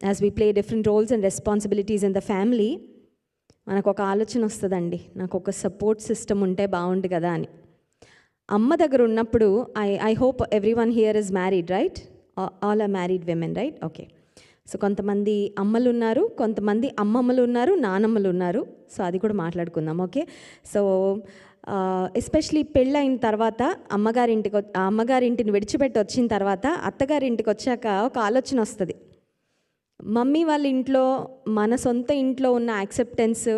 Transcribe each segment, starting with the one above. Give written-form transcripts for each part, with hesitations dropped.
As we play different roles and responsibilities in the family, మనకు ఒక ఆలోచన వస్తుందండి, నాకు ఒక సపోర్ట్ సిస్టమ్ ఉంటే బాగుండు కదా అని. అమ్మ దగ్గర ఉన్నప్పుడు I hope everyone here is married, right? All are married women, right? Okay. So కొంతమంది అమ్మలు ఉన్నారు, కొంతమంది అమ్మమ్మలు ఉన్నారు, నానమ్మలు ఉన్నారు. సో అది కూడా మాట్లాడుకుందాం, ఓకే? సో ఎస్పెషలీ పెళ్ళైన తర్వాత అమ్మగారింటిని విడిచిపెట్టి వచ్చిన తర్వాత అత్తగారింటికి వచ్చాక ఒక ఆలోచన వస్తుంది. మమ్మీ వాళ్ళ ఇంట్లో మన సొంత ఇంట్లో ఉన్న యాక్సెప్టెన్స్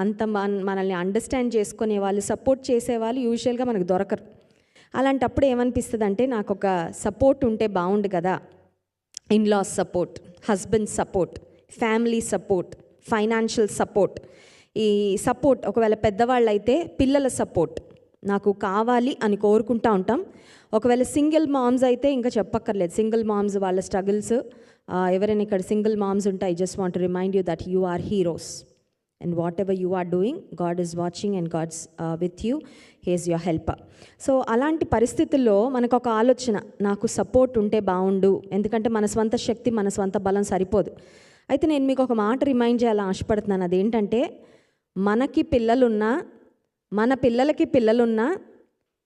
అంత మనల్ని అండర్స్టాండ్ చేసుకునే వాళ్ళు, సపోర్ట్ చేసేవాళ్ళు యూజువల్గా మనకు దొరకరు. అలాంటప్పుడు ఏమనిపిస్తుంది అంటే, నాకు ఒక సపోర్ట్ ఉంటే బాగుండు కదా. In laws support, husband support, family support, financial support. ఈ సపోర్ట్ ఒకవేళ పెద్దవాళ్ళు అయితే పిల్లల సపోర్ట్ నాకు కావాలి అని కోరుకుంటూ ఉంటాం. ఒకవేళ సింగిల్ మామ్స్ అయితే ఇంకా చెప్పక్కర్లేదు. సింగిల్ మామ్స్ వాళ్ళ స్ట్రగుల్స్, ఎవరైనా ఇక్కడ సింగిల్ మామ్స్ ఉంటే I just want to remind you that you are heroes and whatever you are doing, God is watching and God's with you, he is your helper. So అలాంటి పరిస్థితుల్లో మనకు ఒక ఆలోచన, నాకు support ఉంటే బాగుండు, ఎందుకంటే మన స్వంత శక్తి, మన స్వంత బలం సరిపోదు. అయితే నేను మీకు ఒక మాట రిమైండ్ చేయాలని ఆశపడుతున్నాను. అదేంటంటే, మనకి పిల్లలున్నా, మన పిల్లలకి పిల్లలున్నా,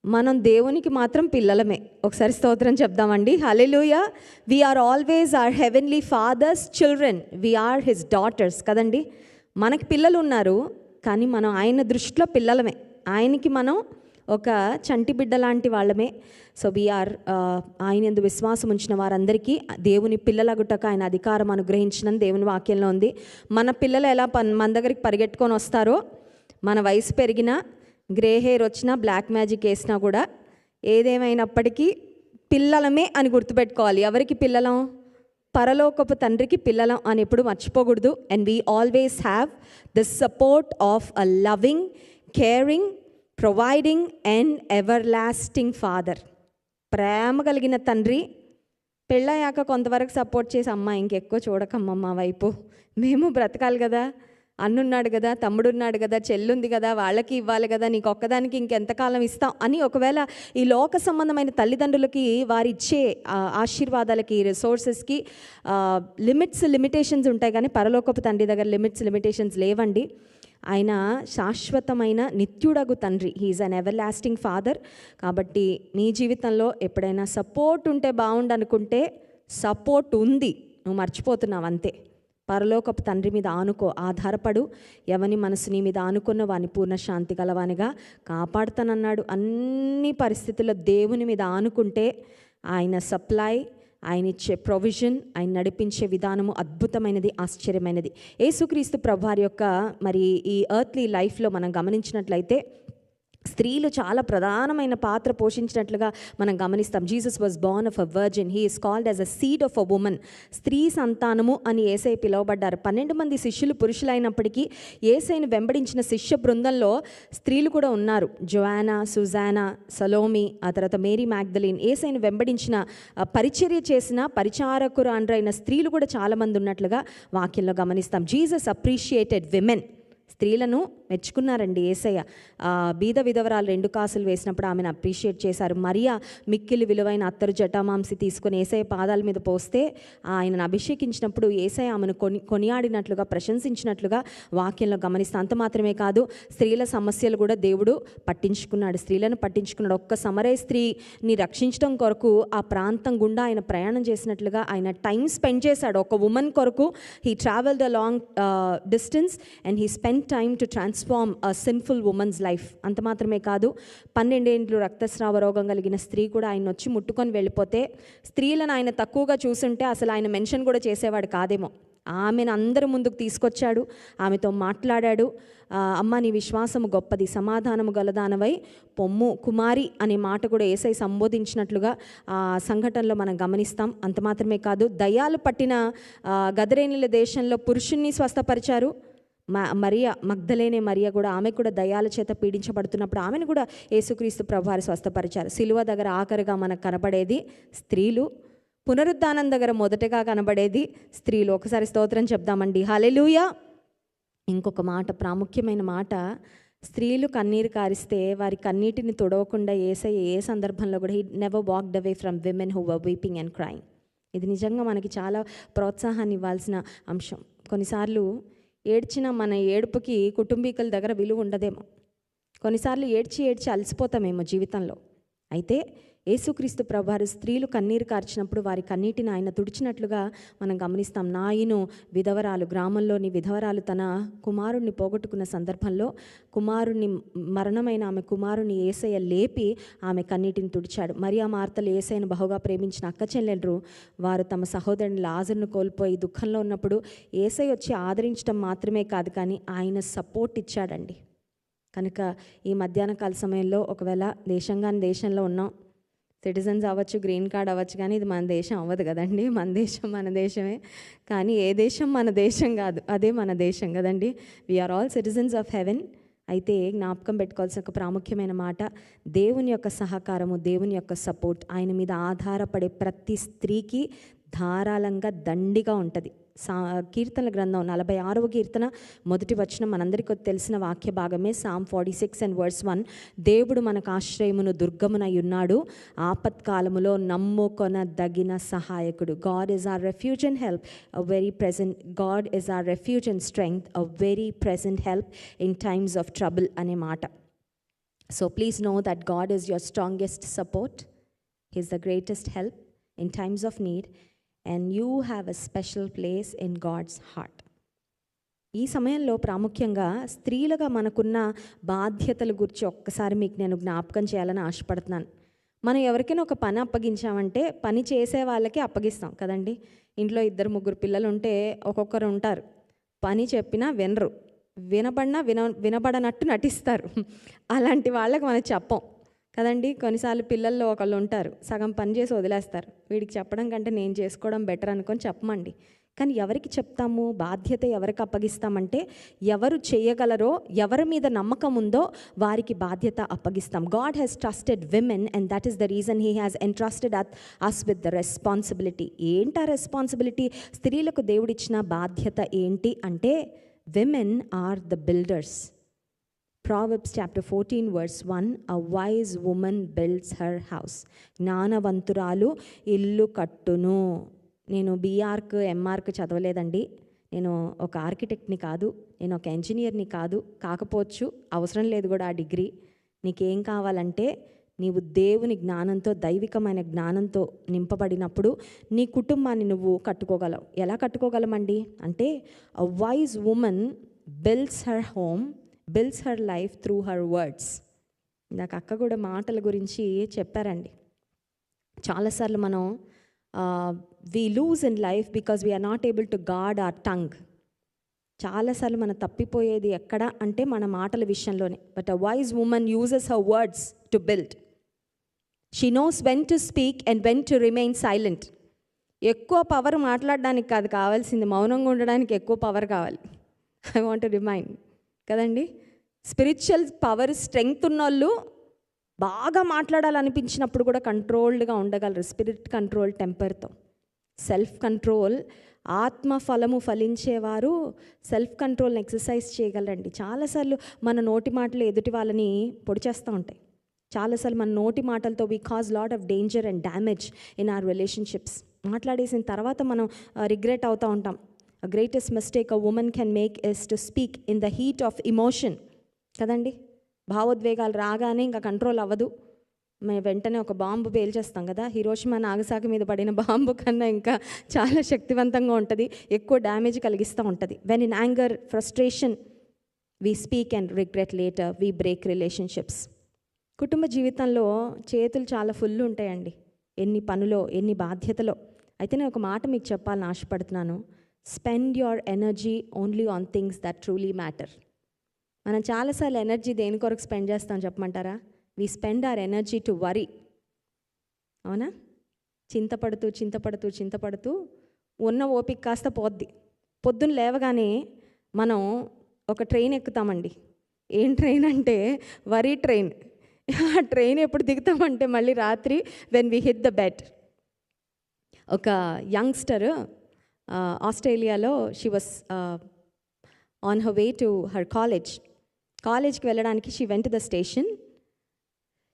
మనం దేవునికి మాత్రం పిల్లలమే. ఒకసారి స్తోత్రం చెప్దామండి. Hallelujah. We are always our heavenly father's children, we are his daughters కదండి. మనకి పిల్లలు ఉన్నారు, కానీ మనం ఆయన దృష్టిలో పిల్లలమే. ఆయనకి మనం ఒక చంటి బిడ్డ లాంటి వాళ్ళమే. సో వీఆర్ ఆయన యందు విశ్వాసం ఉంచిన వారందరికీ దేవుని పిల్లలగుటకు ఆయన అధికారం అనుగ్రహించినని దేవుని వాక్యంలో ఉంది. మన పిల్లలు ఎలా మన దగ్గరికి పరిగెట్టుకొని వస్తారో, మన వయసు పెరిగినా, గ్రే హెయిర్ వచ్చినా, బ్లాక్ మ్యాజిక్ వేసినా కూడా, ఏదేమైనప్పటికీ పిల్లలమే అని గుర్తుపెట్టుకోవాలి. ఎవరికి పిల్లలం? పరలోకపు తండ్రికి పిల్లలం అని ఎప్పుడు మర్చిపోకూడదు. And we always have the support of a loving, caring, providing and everlasting father. ప్రేమ కలిగిన తండ్రి పెళ్ళయ్యాక కొంతవరకు సపోర్ట్ చేసి, అమ్మ ఇంకెక్కువ చూడకమ్మ మా వైపు, మేము బ్రతకాలి కదా, అన్నున్నాడు కదా, తమ్ముడున్నాడు కదా, చెల్లుంది కదా, వాళ్ళకి ఇవ్వాలి కదా, నీకు ఒక్కదానికి ఇంకెంతకాలం ఇస్తాం అని ఒకవేళ ఈ లోక సంబంధమైన తల్లిదండ్రులకి వారిచ్చే ఆశీర్వాదాలకి, రిసోర్సెస్కి లిమిటేషన్స్ ఉంటాయి. కానీ పరలోకపు తండ్రి దగ్గర లిమిటేషన్స్ లేవండి. ఆయన శాశ్వతమైన నిత్యుడగు తండ్రి. He is an everlasting father. కాబట్టి మీ జీవితంలో ఎప్పుడైనా సపోర్ట్ ఉంటే బాగుండు అనుకుంటే, సపోర్ట్ ఉంది, నువ్వు మర్చిపోతున్నావు అంతే. పరలోకపు తండ్రి మీద ఆధారపడు. ఎవని మనసు నీ మీద ఆనుకున్న వాని పూర్ణ శాంతి గలవానిగా కాపాడుతానన్నాడు. అన్ని పరిస్థితుల్లో దేవుని మీద ఆనుకుంటే ఆయన సప్లై, ఆయన ఇచ్చే ప్రొవిజన్, ఆయన నడిపించే విధానము అద్భుతమైనది, ఆశ్చర్యమైనది. యేసుక్రీస్తు ప్రభువారి యొక్క మరి ఈ ఎర్త్లీ లైఫ్లో మనం గమనించినట్లయితే స్త్రీలు చాలా ప్రధానమైన పాత్ర పోషించినట్లుగా మనం గమనిస్తాం. Jesus was Born of a virgin, he is called as a seed of a women. స్త్రీ సంతానము అని యేసయ్య పిలువబడ్డారు. 12 మంది శిష్యులు పురుషులైనప్పటికీ యేసయ్యను వెంబడించిన శిష్య బృందంలో స్త్రీలు కూడా ఉన్నారు. జోయానా, సుజానా, సలోమి, ఆ తర్వాత మేరీ మ్యాగ్దలీన్. యేసయ్యను వెంబడించిన, పరిచర్య చేసిన పరిచారకురాండ్రైన స్త్రీలు కూడా చాలామంది ఉన్నట్లుగా వాక్యంలో గమనిస్తాం. Jesus appreciated women. స్త్రీలను మెచ్చుకున్నారండి యేసయ్య. బీద విధవరాలు 2 కాసులు వేసినప్పుడు ఆమెను అప్రిషియేట్ చేశారు. మరియా మిక్కిలి విలువైన అత్తరు జటామాంసి తీసుకుని యేసయ్య పాదాల మీద పోస్తే ఆయనను అభిషేకించినప్పుడు యేసయ్య ఆమెను కొనియాడినట్లుగా, ప్రశంసించినట్లుగా వాక్యంలో గమనిస్తాం. అంత మాత్రమే కాదు, స్త్రీల సమస్యలు కూడా దేవుడు పట్టించుకున్నాడు, స్త్రీలను పట్టించుకున్నాడు. ఒక్క సమరయ స్త్రీని రక్షించడం కొరకు ఆ ప్రాంతం గుండా ఆయన ప్రయాణం చేసినట్లుగా ఆయన టైం స్పెండ్ చేశాడు. ఒక ఉమెన్ కొరకు he travelled a long distance and he spend time to transform a sinful women's life. అంత మాత్రమే కాదు, 12 ఏండ్లు రక్తస్రావ రోగం కలిగిన స్త్రీ కూడా ఆయన వచ్చి ముట్టుకొని వెళ్ళిపోతే, స్త్రీలను ఆయన తక్కువగా చూసుంటే అసలు ఆయన మెన్షన్ కూడా చేసేవాడు కాదేమో. ఆమెను అందరి ముందుకు తీసుకొచ్చాడు, ఆమెతో మాట్లాడాడు. అమ్మ నీ విశ్వాసము గొప్పది, సమాధానము గలదానవై పొమ్ము కుమారి అనే మాట కూడా యేసయ్య సంబోధించినట్లుగా ఆ సంఘటనలో మనం గమనిస్తాం. అంత మాత్రమే కాదు, దయ్యాలు పట్టిన గదరేనీల దేశంలో పురుషుణ్ణి స్వస్థపరిచారు. మరియా మగ్దలేనే మరియా కూడా, ఆమె కూడా దయ్యాల చేత పీడించబడుతున్నప్పుడు ఆమెను కూడా యేసుక్రీస్తు ప్రభువారు స్వస్థపరిచారు. సిలువ దగ్గర ఆఖరిగా మనకు కనబడేది స్త్రీలు, పునరుద్ధానం దగ్గర మొదటగా కనబడేది స్త్రీలు. ఒకసారి స్తోత్రం చెప్దామండి. హల్లెలూయా. ఇంకొక మాట, ప్రాముఖ్యమైన మాట, స్త్రీలు కన్నీరు కారిస్తే వారి కన్నీటిని తొడవకుండా యేసయ్య ఏ సందర్భంలో కూడా he never walked away from women who were weeping and crying. ఇది నిజంగా మనకి చాలా ప్రోత్సాహాన్ని ఇవ్వాల్సిన అంశం. కొన్నిసార్లు ఏడ్చిన మన ఏడుపుకి కుటుంబీకుల దగ్గర విలువ ఉండదేమో. కొన్నిసార్లు ఏడ్చి ఏడ్చి అలసిపోతామేమో జీవితంలో. అయితే యేసుక్రీస్తు ప్రభువారు స్త్రీలు కన్నీరు కార్చినప్పుడు వారి కన్నీటిని ఆయన తుడిచినట్లుగా మనం గమనిస్తాం. నాయిను విధవరాలు, గ్రామంలోని విధవరాలు తన కుమారుణ్ణి పోగొట్టుకున్న సందర్భంలో కుమారుణ్ణి మరణమైన ఆమె కుమారుని యేసయ్య లేపి ఆమె కన్నీటిని తుడిచాడు. మరియా మార్తలు యేసయ్యను బహుగా ప్రేమించిన అక్క చెల్లెలు వారు తమ సహోదరుని లాజరును కోల్పోయి దుఃఖంలో ఉన్నప్పుడు యేసయ్య వచ్చి ఆదరించడం మాత్రమే కాదు, కానీ ఆయన సపోర్ట్ ఇచ్చాడండి. కనుక ఈ మధ్యాహ్న కాల సమయంలో ఒకవేళ దేశంలో ఉన్నాం, సిటిజన్స్ అవ్వచ్చు, గ్రీన్ కార్డ్ అవ్వచ్చు, కానీ ఇది మన దేశం అవ్వదు కదండి. మన దేశమే, కానీ ఏ దేశం మన దేశం కాదు, అదే మన దేశం కదండి. We are all citizens of heaven. అయితే జ్ఞాపకం పెట్టుకోవాల్సిన ఒక ప్రాముఖ్యమైన మాట, దేవుని యొక్క సహకారము, దేవుని యొక్క సపోర్ట్, ఆయన మీద ఆధారపడే ప్రతి స్త్రీకి ధారాళంగా దండిగా ఉంటుంది. కీర్తనల గ్రంథం 46వ కీర్తన 1వ వచనం మనందరికీ తెలిసిన వాక్య భాగమే. Psalm 46:1. దేవుడు మనకు ఆశ్రయమును దుర్గమునై ఉన్నాడు, ఆపత్కాలములో నమ్ముకొనదగిన సహాయకుడు. God is our refuge and help, a very present. God is our refuge and strength, a very present help in times of trouble అనే మాట. So please know that God is your strongest support. He is the greatest help in times of need. And you have a special place in God's heart. ఈ సమయంలో ప్రాముఖ్యంగా స్త్రీలుగా మనకున్న బాధ్యతల గురించి ఒక్కసారి మీకు నేను జ్ఞాపకం చేయాలని ఆశపడుతున్నాను. మనం ఎవరికైనా ఒక పని అప్పగించామంటే పని చేసే వాళ్ళకి అప్పగిస్తాం కదండి. ఇంట్లో 2-3 పిల్లలు ఉంటే ఒక్కొక్కరు ఉంటారు, పని చెప్పినా వినరు, వినబడనట్టు నటిస్తారు. అలాంటి వాళ్ళకి మనం చెప్పం కదండి. కొన్నిసార్లు పిల్లల్లో ఒకళ్ళు ఉంటారు, సగం పని చేసి వదిలేస్తారు. వీడికి చెప్పడం కంటే నేను చేసుకోవడం బెటర్ అనుకొని చెప్పమండి. కానీ ఎవరికి చెప్తాము? బాధ్యత ఎవరికి అప్పగిస్తామంటే ఎవరు చేయగలరో, ఎవరి మీద నమ్మకం ఉందో వారికి బాధ్యత అప్పగిస్తాం. God has trusted women and that is the reason he has entrusted us with the responsibility. ఏంటా రెస్పాన్సిబిలిటీ? స్త్రీలకు దేవుడిచ్చిన బాధ్యత ఏంటి అంటే, women are the builders. Proverbs chapter 14:1. A wise woman builds her house. జ్ఞానవంతురాలు ఇల్లు కట్టును. నేను బీఆర్క్ ఎంఆర్క్ చదవలేదండి. నేను ఒక ఆర్కిటెక్ట్ని కాదు, నేను ఒక ఇంజనీర్ని కాదు, కాకపోవచ్చు, అవసరం లేదు కూడా ఆ డిగ్రీ. నీకేం కావాలంటే నీవు దేవుని జ్ఞానంతో, దైవికమైన జ్ఞానంతో నింపబడినప్పుడు నీ కుటుంబాన్ని నువ్వు కట్టుకోగలవు. ఎలా కట్టుకోగలమండి అంటే, a wise woman builds her home, builds her life through her words. నాకు అక్క కూడా మాటల గురించి చెప్పారండి. చాలాసార్లు మనం we lose in life because we are not able to guard our tongue. చాలాసార్లు మనం తప్పిపోయేది ఎక్కడ అంటే మన మాటల విషయంలోనే. But a wise woman uses her words to build. She knows when to speak and when to remain silent. ఎక్కువ power మాట్లాడడానికి కాదు కావాల్సింది, మౌనంగా ఉండడానికి ఎక్కువ పవర్ కావాలి. I want to remind కదండి. స్పిరిచువల్ పవర్, స్ట్రెంగ్త్ ఉన్నోళ్ళు బాగా మాట్లాడాలనిపించినప్పుడు కూడా కంట్రోల్డ్గా ఉండగలరు. స్పిరిట్ కంట్రోల్, టెంపర్తో. సెల్ఫ్ కంట్రోల్, ఆత్మ ఫలము ఫలించేవారు సెల్ఫ్ కంట్రోల్ని ఎక్సర్సైజ్ చేయగలరండి. చాలాసార్లు మన నోటి మాటలు ఎదుటి వాళ్ళని పొడి చేస్తూ ఉంటాయి. చాలాసార్లు మన నోటి మాటలతో we cause lot of danger and damage in our relationships. మాట్లాడేసిన తర్వాత మనం రిగ్రెట్ అవుతూ ఉంటాం. A greatest mistake a woman can make is to speak in the heat of emotion. కదండి, భావోద్వేగాలు రాగానే ఇంకా కంట్రోల్ అవ్వదు. మేము వెంటనే ఒక బాంబు పేల్చేస్తాం కదా. హిరోషిమా నాగసాకి మీద పడిన బాంబు కన్నా ఇంకా చాలా శక్తివంతంగా ఉంటుంది, ఎక్కువ డ్యామేజ్ కలిగిస్తూ ఉంటుంది. When in anger, frustration we speak and regret later, we break relationships. కుటుంబ జీవితంలో చేతులు చాలా ఫుల్ ఉంటాయండి, ఎన్ని పనులో, ఎన్ని బాధ్యతలో. అయితే నేను ఒక మాట మీకు చెప్పాలని ఆశపడుతున్నాను. Spend your energy only on things that truly matter. మనం చాలాసార్లు ఎనర్జీ దేని కొరకు స్పెండ్ చేస్తాం చెప్పమంటారా? We spend our energy to worry. అవునా? చింతపడుతూ ఉన్న ఓపిక కాస్త పోద్ది. పొద్దున్న లేవగానే మనం ఒక ట్రైన్ ఎక్కుతామండి. ఏం ట్రైన్ అంటే వరీ ట్రైన్. ఆ ట్రైన్ ఎప్పుడు దిగుతామంటే మళ్ళీ రాత్రి when we hit the bed. ఒక యంగ్స్టర్ ఆస్ట్రేలియాలో, she was on her way to her కాలేజ్కి వెళ్ళడానికి she went to the station.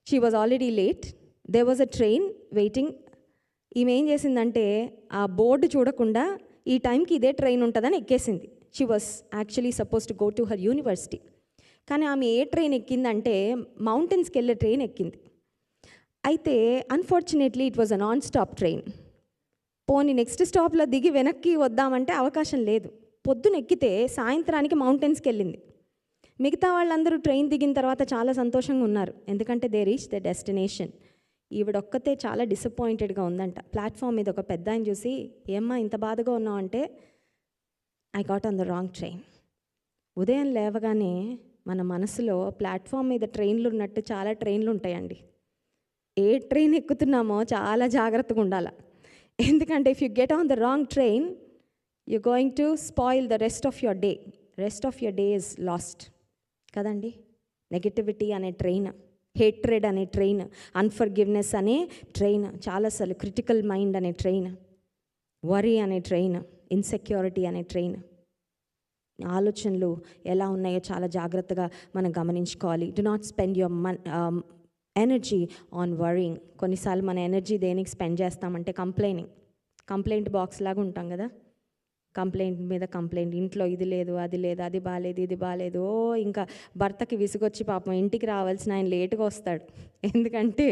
She was already late. There was a train waiting. ఈమె ఏం చేసిందంటే ఆ బోర్డు చూడకుండా ఈ టైంకి ఇదే ట్రైన్ ఉంటుందని ఎక్కేసింది. She was actually suppose to go to her university. కానీ ఆమె ఏ ట్రైన్ ఎక్కిందంటే మౌంటైన్స్కి వెళ్ళే ట్రైన్ ఎక్కింది. అయితే unfortunately it was a non stop train. పోనీ నెక్స్ట్ స్టాప్లో దిగి వెనక్కి వద్దామంటే అవకాశం లేదు. పొద్దున ఎక్కితే సాయంత్రానికి మౌంటైన్స్కి వెళ్ళింది. మిగతా వాళ్ళందరూ ట్రైన్ దిగిన తర్వాత చాలా సంతోషంగా ఉన్నారు, ఎందుకంటే దే రీచ్ ద డెస్టినేషన్. ఈవిడొక్కతే చాలా డిసప్పాయింటెడ్గా ఉందంట. ప్లాట్ఫామ్ మీద ఒక పెద్ద ఆయన చూసి, ఏమ్మా ఇంత బాధగా ఉన్నావు అంటే, I got on the wrong train. ఉదయం లేవగానే మన మనసులో ప్లాట్ఫామ్ మీద ట్రైన్లు ఉన్నట్టు చాలా ట్రైన్లు ఉంటాయండి. ఏ ట్రైన్ ఎక్కుతున్నామో చాలా జాగ్రత్తగా ఉండాలి. ఎందుకంటే if you get on the wrong train, you going to spoil the rest of your day. Rest of your day is last కదండి. నెగటివిటీ అనే ట్రైన్, హేట్రెడ్ అనే ట్రైన్, అన్ఫర్గివ్నెస్ అనే ట్రైన్, చాలాసార్లు క్రిటికల్ మైండ్ అనే ట్రైన్, వరీ అనే train, insecurity అనే train. ఆలోచనలు ఎలా ఉన్నాయో చాలా జాగ్రత్తగా మనం గమనించుకోవాలి. Do not spend your energy on worrying. కొన్నిసార్లు మన ఎనర్జీ దేనికి స్పెండ్ చేస్తామంటే కంప్లైంట్ బాక్స్ లాగా ఉంటాం కదా. కంప్లైంట్ మీద కంప్లైంట్, ఇంట్లో ఇది లేదు అది లేదు, అది బాగాలేదు ఇది బాగాలేదు. ఇంకా భర్తకి విసుగొచ్చి పాపం ఇంటికి రావాల్సిన ఆయన లేటుగా వస్తాడు, ఎందుకంటే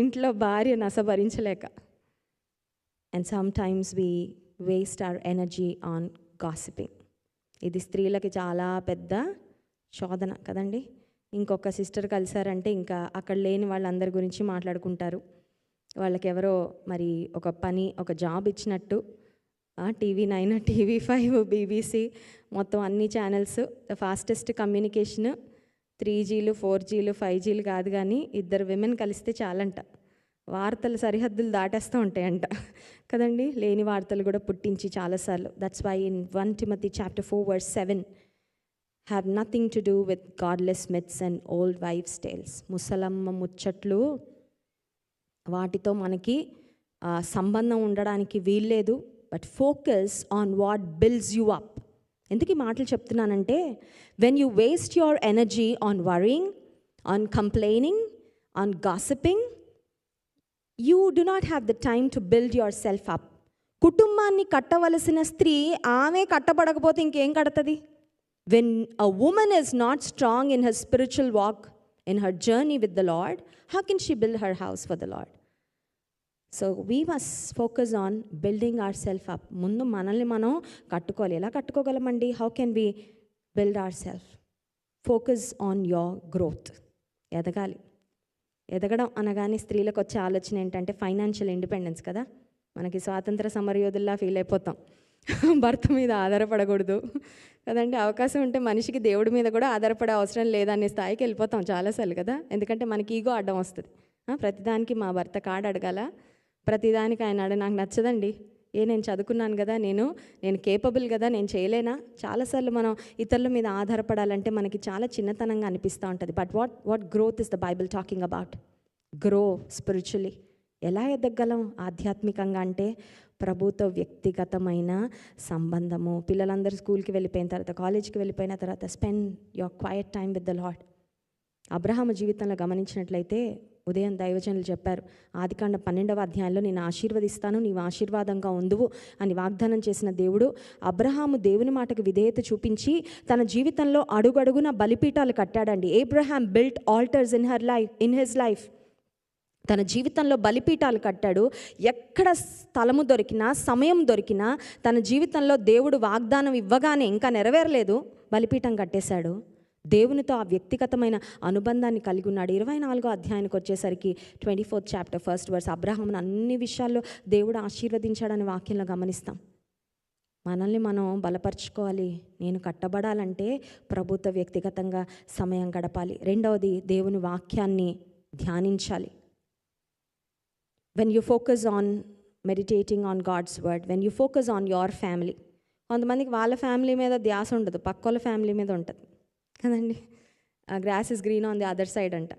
ఇంట్లో భార్య నస భరించలేక. And some times we waste our energy on gossiping. ఇది స్త్రీలకి చాలా పెద్ద శోధన కదండి. ఇంకొక సిస్టర్ కలిసారంటే ఇంకా అక్కడ లేని వాళ్ళందరి గురించి మాట్లాడుకుంటారు. వాళ్ళకి ఎవరో మరి ఒక పని, ఒక జాబ్ ఇచ్చినట్టు TV9, TV5, BBC మొత్తం అన్ని ఛానల్స్, ద ఫాస్టెస్ట్ కమ్యూనికేషన్ 3Gలు 4Gలు 5Gలు కాదు, కానీ ఇద్దరు విమెన్ కలిస్తే చాలంట వార్తలు సరిహద్దులు దాటేస్తూ ఉంటాయంట కదండి. లేని వార్తలు కూడా పుట్టించి చాలాసార్లు. That's why in 1 Timothy chapter 4 verse 7, have nothing to do with godless myths and old wives' tales. ముసలమ్మ ముచ్చట్లు వాటితో మనకి సంబంధం ఉండడానికి వీల్లేదు. But focus on what builds you up. ఎందుకు ఈ మాటలు చెప్తున్నానంటే, when you waste your energy on worrying, on complaining, on gossiping, you do not have the time to build your self up. కుటుంబాన్ని కట్టవలసిన స్త్రీ ఆమె కట్టబడకపోతే ఇంకేం కడుతుంది? When a woman is not strong in her spiritual walk, in her journey with the lord, how can she build her house for the lord? So we must focus on building our self up. ముందు మనల్ని మనం కట్టుకోవాలి. ఎలా కట్టుకోగలమండి? How can we build our self? Focus on your growth. ఎదగడం అనగానే స్త్రీలకు వచ్చే ఆలోచన ఏంటంటే ఫైనాన్షియల్ ఇండిపెండెన్స్ కదా. మనకి స్వాతంత్ర సమరయోధుల్లా ఫీల్ అయిపోతాం, భర్త మీద ఆధారపడకూడదు కదండి. అవకాశం ఉంటే మనిషికి దేవుడి మీద కూడా ఆధారపడే అవసరం లేదనే స్థాయికి వెళ్ళిపోతాం చాలాసార్లు కదా. ఎందుకంటే మనకి ఈగో అడ్డం వస్తుంది. ప్రతిదానికి మా భర్త కాడు అడగాల, ప్రతిదానికి ఆయన నాకు నచ్చదండి, నేను చదువుకున్నాను కదా, నేను కేపబుల్ కదా, నేను చేయలేనా? చాలాసార్లు మనం ఇతరుల మీద ఆధారపడాలంటే మనకి చాలా చిన్నతనంగా అనిపిస్తూ ఉంటుంది. But what growth is the Bible talking about? Grow spiritually. ఎలా ఎదగలం ఆధ్యాత్మికంగా అంటే ప్రభుతో వ్యక్తిగతమైన సంబంధము. పిల్లలందరూ స్కూల్కి వెళ్ళిపోయిన తర్వాత, కాలేజ్కి వెళ్ళిపోయిన తర్వాత spend your quiet time with the Lord. Abraham జీవితంలో గమనించినట్లయితే ఉదయం దైవజనులు చెప్పారు, ఆదికాండం 12వ అధ్యాయంలో నేను ఆశీర్వదిస్తాను, నీవు ఆశీర్వాదంగా ఉందువు అని వాగ్దానం చేసిన దేవుడు అబ్రహాము దేవుని మాటకు విధేయత చూపించి తన జీవితంలో అడుగడుగున బలిపీఠాలు కట్టాడండి. Abraham built altars in his life. తన జీవితంలో బలిపీఠాలు కట్టాడు. ఎక్కడ స్థలము దొరికినా, సమయం దొరికినా, తన జీవితంలో దేవుడు వాగ్దానం ఇవ్వగానే ఇంకా నెరవేరలేదు, బలిపీఠం కట్టేశాడు. దేవునితో ఆ వ్యక్తిగతమైన అనుబంధాన్ని కలిగి ఉన్నాడు. 24వ అధ్యాయానికి వచ్చేసరికి 24th chapter 1st verse, అబ్రహామును అన్ని విషయాల్లో దేవుడు ఆశీర్వదించాడని వాక్యంలో గమనిస్తాం. మనల్ని మనం బలపరుచుకోవాలి. నేను కట్టబడాలంటే ప్రభుత్వ వ్యక్తిగతంగా సమయం గడపాలి. రెండవది, దేవుని వాక్యాన్ని ధ్యానించాలి. When you focus on meditating on God's word, when you focus on your family. కొంతమందికి వాళ్ళ ఫ్యామిలీ మీద ధ్యాస ఉండదు, పక్కోళ్ళ ఫ్యామిలీ మీద ఉంటుంది కదండి. Grass is green on the other side అంట.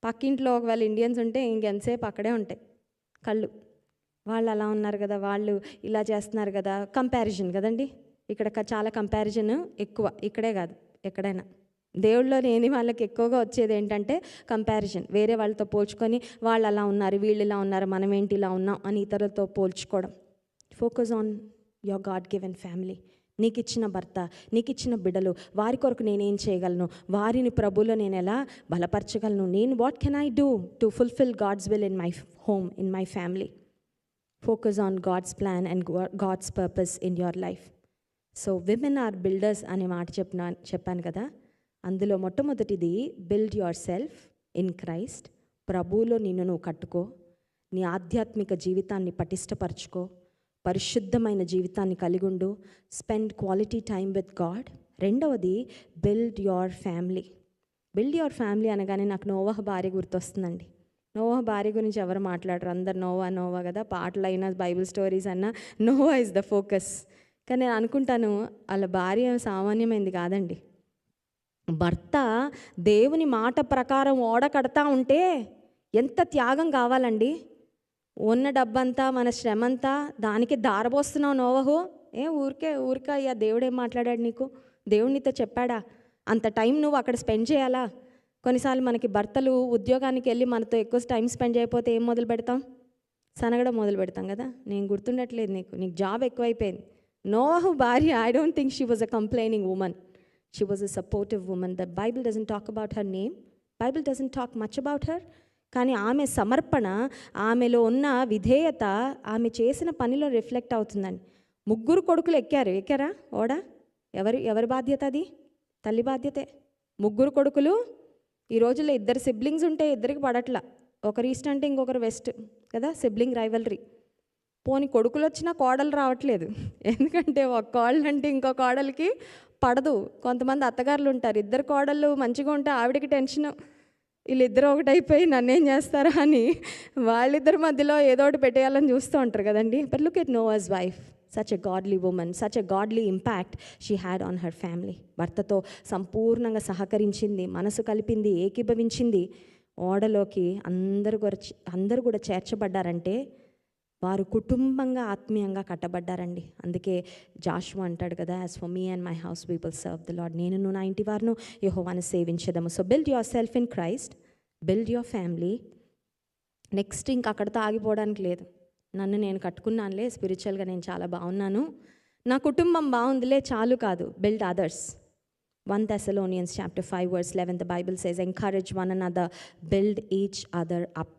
పక్కింట్లో ఒకవేళ ఇండియన్స్ ఉంటే ఇంకెంతసేపు అక్కడే ఉంటాయి కళ్ళు. వాళ్ళు అలా ఉన్నారు కదా, వాళ్ళు ఇలా చేస్తున్నారు కదా, కంపారిజన్ కదండి. ఇక్కడ చాలా కంపారిజన్ ఎక్కువ, ఇక్కడే కాదు ఎక్కడైనా. దేవుళ్ళో లేని వాళ్ళకి ఎక్కువగా వచ్చేది ఏంటంటే కంపారిజన్. వేరే వాళ్ళతో పోల్చుకొని వాళ్ళు అలా ఉన్నారు, వీళ్ళు ఇలా ఉన్నారు, మనం ఏంటి ఇలా ఉన్నాం అని ఇతరులతో పోల్చుకోవడం. Focus on your God given family. నీకు ఇచ్చిన భర్త, నీకు ఇచ్చిన బిడ్డలు, వారి కొరకు నేనేం చేయగలను, వారిని ప్రభులో నేను ఎలా బలపరచగలను, నేను what can I do to fulfil God's will in my home, in my family. Focus on God's plan and God's purpose in your life. So women are builders అనే మాట చెప్పాను కదా. అందులో మొట్టమొదటిది build your self in Christ. ప్రభువులో నిన్ను నువ్వు కట్టుకో, నీ ఆధ్యాత్మిక జీవితాన్ని పటిష్టపరచుకో, పరిశుద్ధమైన జీవితాన్ని కలిగి ఉండు, spend quality time with God. రెండవది build your family. Build your family అనగానే నాకు నోవహ భార్య గుర్తొస్తుందండి. నోవహ భార్య గురించి ఎవరు మాట్లాడరు, అందరు నోవా నోవా కదా. పాటలైనా బైబిల్ స్టోరీస్ అన్నా నోవా ఇస్ ద ఫోకస్. కానీ నేను అనుకుంటాను వాళ్ళ భార్య సామాన్యమైంది కాదండి. భర్త దేవుని మాట ప్రకారం ఓడ కడతా ఉంటే ఎంత త్యాగం కావాలండి. ఉన్న డబ్బంతా మన శ్రమంతా దానికి దారబోస్తున్నావు నోవహు. ఊరికే అయ్యా దేవుడేం మాట్లాడాడు నీకు, దేవుడు నీతో చెప్పాడా? అంత టైం నువ్వు అక్కడ స్పెండ్ చేయాలా? కొన్నిసార్లు మనకి భర్తలు ఉద్యోగానికి వెళ్ళి మనతో ఎక్కువ టైం స్పెండ్ చేయకపోతే ఏం మొదలు పెడతాం? సనగడం మొదలు పెడతాం కదా. నేను గుర్తుండట్లేదు నీకు జాబ్ ఎక్కువైపోయింది. నోవహు భార్య, I don't think she was a complaining woman. She was a supportive woman. The Bible doesn't talk about her name. Bible doesn't talk much about her. కానీ ఆమె సమర్పణ, ఆమెలో ఉన్న విధేయత ఆమె చేసిన పనిలో రిఫ్లెక్ట్ అవుతుందండి. 3 కొడుకులు ఎక్కారా ఓడ? ఎవరి బాధ్యత అది? తల్లి బాధ్యతే. 3 కొడుకులు. ఈ రోజుల్లో 2 సిబ్లింగ్స్ ఉంటే 2కి పడట్లా. ఒకరు ఈస్ట్ అంటే ఇంకొకరు వెస్ట్ కదా, సిబ్లింగ్ రైవల్రీ. పోని కొడుకులు వచ్చినా కోడలు రావట్లేదు. ఎందుకంటే ఒక కోడలు అంటే ఇంకో కోడలికి పడదు. కొంతమంది అత్తగారులు ఉంటారు, 2 కోడళ్ళు మంచిగా ఉంటే ఆవిడకి టెన్షను, వీళ్ళిద్దరూ ఒకటైపోయి నన్నేం చేస్తారా అని వాళ్ళిద్దరి మధ్యలో ఏదో ఒకటి పెట్టేయాలని చూస్తూ ఉంటారు కదండి. But look at నోవాస్ wife, such a godly women, such a godly impact she had on her family. భర్తతో సంపూర్ణంగా సహకరించింది, మనసు కలిపింది, ఏకీభవించింది. ఓడలోకి అందరూ కూడా చేర్చబడ్డారంటే వారు కుటుంబంగా ఆత్మీయంగా కట్టబడ్డారండి. అందుకే జాషువా అంటాడు కదా, as for me and my house we will serve the Lord. నేను నా ఇంటి వారును యెహోవాను సేవించదము. So build your self in Christ, build your family. Next ఇంక అక్కడితో ఆగిపోవడానికి లేదు. నన్ను నేను కట్టుకున్నానులే, స్పిరిచువల్గా నేను చాలా బాగున్నాను, నా కుటుంబం బాగుందిలే, చాలు కాదు. Build others. 1 Thessalonians chapter 5 verse 11 the Bible says, encourage one another, build each other up.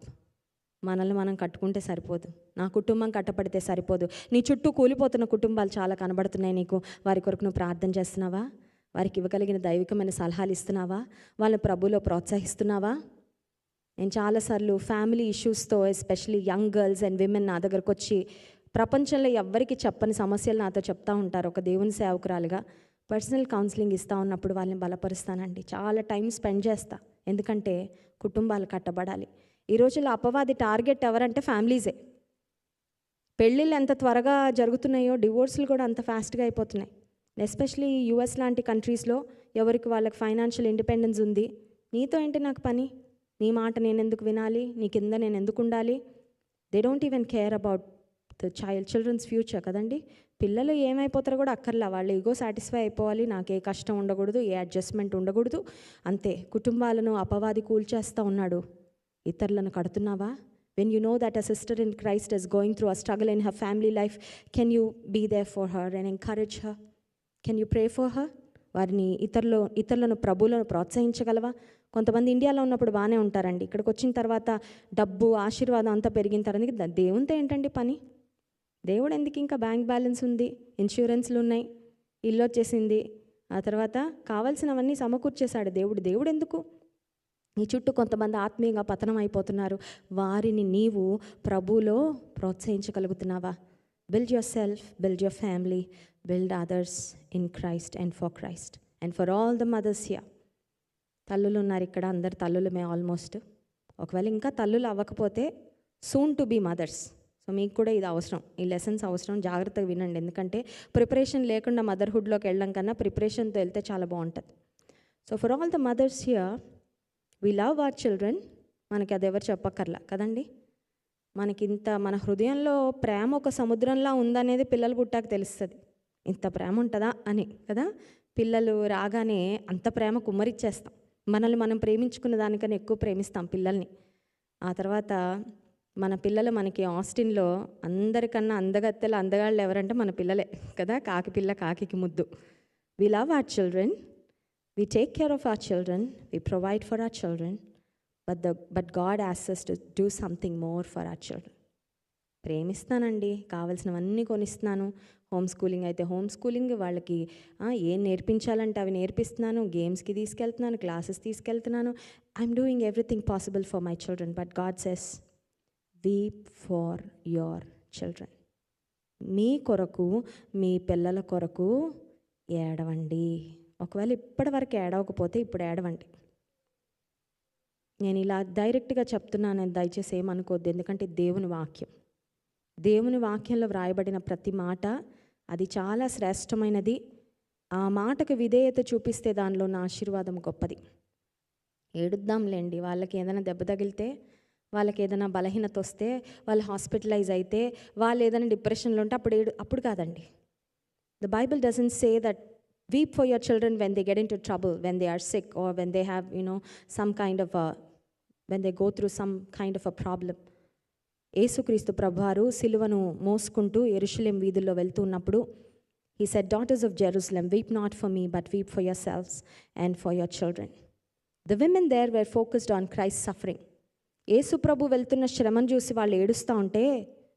మనల్ని మనం కట్టుకుంటే సరిపోదు, నా కుటుంబం కట్టపడితే సరిపోదు. నీ చుట్టూ కూలిపోతున్న కుటుంబాలు చాలా కనబడుతున్నాయి నీకు. వారి కొరకు నువ్వు ప్రార్థన చేస్తున్నావా? వారికి ఇవ్వగలిగిన దైవికమైన సలహాలు ఇస్తున్నావా? వాళ్ళని ప్రభులో ప్రోత్సహిస్తున్నావా? నేను చాలాసార్లు ఫ్యామిలీ ఇష్యూస్తో, especially young girls and women నా దగ్గరకు వచ్చి ప్రపంచంలో ఎవ్వరికి చెప్పని సమస్యలు నాతో చెప్తా ఉంటారు. ఒక దేవుని సేవకురాలుగా పర్సనల్ కౌన్సిలింగ్ ఇస్తూ ఉన్నప్పుడు వాళ్ళని బలపరుస్తానండి. చాలా టైం స్పెండ్ చేస్తా, ఎందుకంటే కుటుంబాలు కట్టబడాలి. ఈ రోజుల్లో అపవాది టార్గెట్ ఎవరంటే ఫ్యామిలీసే. పెళ్ళిళ్ళు ఎంత త్వరగా జరుగుతున్నాయో డివోర్స్లు కూడా అంత ఫాస్ట్గా అయిపోతున్నాయి. ఎస్పెషలీ యూఎస్ లాంటి కంట్రీస్లో ఎవరికి వాళ్ళకి ఫైనాన్షియల్ ఇండిపెండెన్స్ ఉంది. నీతో ఏంటి నాకు పని, నీ మాట నేను ఎందుకు వినాలి, నీ కింద నేను ఎందుకు ఉండాలి? They don't even care about the children's future కదండి. పిల్లలు ఏమైపోతారో కూడా అక్కర్లా, వాళ్ళు ఈగో సాటిస్ఫై అయిపోవాలి, నాకే కష్టం ఉండకూడదు, ఏ అడ్జస్ట్మెంట్ ఉండకూడదు, అంతే. కుటుంబాలను అపవాది కూల్చేస్తూ ఉన్నాడు. ఇతరులను కడుతున్నావా? When you know that a sister in Christ is going through a struggle in her family life, can you be there for her and encourage her? Can you pray for her? వారిని ఇతరులను ప్రభువులను ప్రోత్సహించగలవా? కొంతమంది ఇండియాలో ఉన్నప్పుడు బాగానే ఉంటారండి, ఇక్కడికి వచ్చిన తర్వాత డబ్బు ఆశీర్వాదం అంతా పెరిగిన తర్వాత దేవునితో ఏంటండి పని? దేవుడు ఎందుకు? ఇంకా బ్యాంక్ బ్యాలెన్స్ ఉంది, ఇన్సూరెన్స్లు ఉన్నాయి, ఇల్లు వచ్చేసింది, ఆ తర్వాత కావాల్సినవన్నీ సమకూర్చేశాడు దేవుడు ఎందుకు? నీ చుట్టూ కొంతమంది ఆత్మీయంగా పతనం అయిపోతున్నారు, వారిని నీవు ప్రభువులో ప్రోత్సహించగలుగుతున్నావా? Build your self, build your family, build others in Christ and for Christ and for all the mothers here. తల్లులు ఉన్నారు ఇక్కడ, అందరు తల్లులమే ఆల్మోస్ట్. ఒకవేళ ఇంకా తల్లులు అవ్వకపోతే soon to be mothers. So మీకు కూడా ఇది అవసరం, ఈ లెసన్స్ అవసరం, జాగ్రత్తగా వినండి. ఎందుకంటే ప్రిపరేషన్ లేకుండా మదర్హుడ్లోకి వెళ్ళడం కన్నా ప్రిపరేషన్తో వెళ్తే చాలా బాగుంటుంది. So for all the mothers here, we love our children. మనకి అది ఎవరు చెప్పక్కర్లా కదండి. మనకింత మన హృదయంలో ప్రేమ ఒక సముద్రంలా ఉందనేది పిల్లలు పుట్టాక తెలుస్తుంది. ఇంత ప్రేమ ఉంటుందా అని కదా. పిల్లలు రాగానే అంత ప్రేమ కుమ్మరిచ్చేస్తాం. మనల్ని మనం ప్రేమించుకున్న దానికన్నా ఎక్కువ ప్రేమిస్తాం పిల్లల్ని. ఆ తర్వాత మన పిల్లలు మనకి ఆస్టిన్లో అందరికన్నా అందగత్తెలు అందగాళ్ళు ఎవరంటే మన పిల్లలే కదా. కాకి పిల్ల కాకికి ముద్దు. We love our children, we take care of our children, we provide for our children, but God asks us to do something more for our children. ప్రేమిస్తానండి, కావాల్సినవన్నీ కొనిస్తున్నాను. హోమ్ స్కూలింగ్ అయితే హోమ్ స్కూలింగ్, వాళ్ళకి ఏం నేర్పించాలంటే అవి నేర్పిస్తున్నాను, గేమ్స్కి తీసుకెళ్తున్నాను, క్లాసెస్ తీసుకెళ్తున్నాను. I'm doing everything possible for my children. But God says weep for your children. మీ కొరకు, మీ పిల్లల కొరకు ఏడవండి. ఒకవేళ ఇప్పటివరకు ఏడవకపోతే ఇప్పుడు ఏడవండి. నేను ఇలా డైరెక్ట్గా చెప్తున్నాను, దయచేసి ఏమనుకోవద్దు. ఎందుకంటే దేవుని వాక్యం, దేవుని వాక్యంలో వ్రాయబడిన ప్రతి మాట అది చాలా శ్రేష్టమైనది. ఆ మాటకు విధేయత చూపిస్తే దానిలో నా ఆశీర్వాదం గొప్పది. ఏడుద్దాంలేండి, వాళ్ళకి ఏదైనా దెబ్బ తగిలితే, వాళ్ళకి ఏదైనా బలహీనత వస్తే, వాళ్ళు హాస్పిటలైజ్ అయితే, వాళ్ళు ఏదైనా డిప్రెషన్లో ఉంటే అప్పుడు కాదండి. The Bible doesn't say that weep for your children when they get into trouble, when they are sick, or when they have some kind of a, when they go through some kind of a problem. యేసుక్రీస్తు ప్రభువారు సిలువను మోసుకుంటూ యెరూషలేం వీధుల్లో వెళ్తూ ఉన్నప్పుడు he said, daughters of Jerusalem, weep not for me but weep for yourselves and for your children. The women there were focused on Christ's suffering. యేసు ప్రభు వెళ్తున్న శ్రమను చూసి వాళ్ళు ఏడుస్తూ ఉంటే,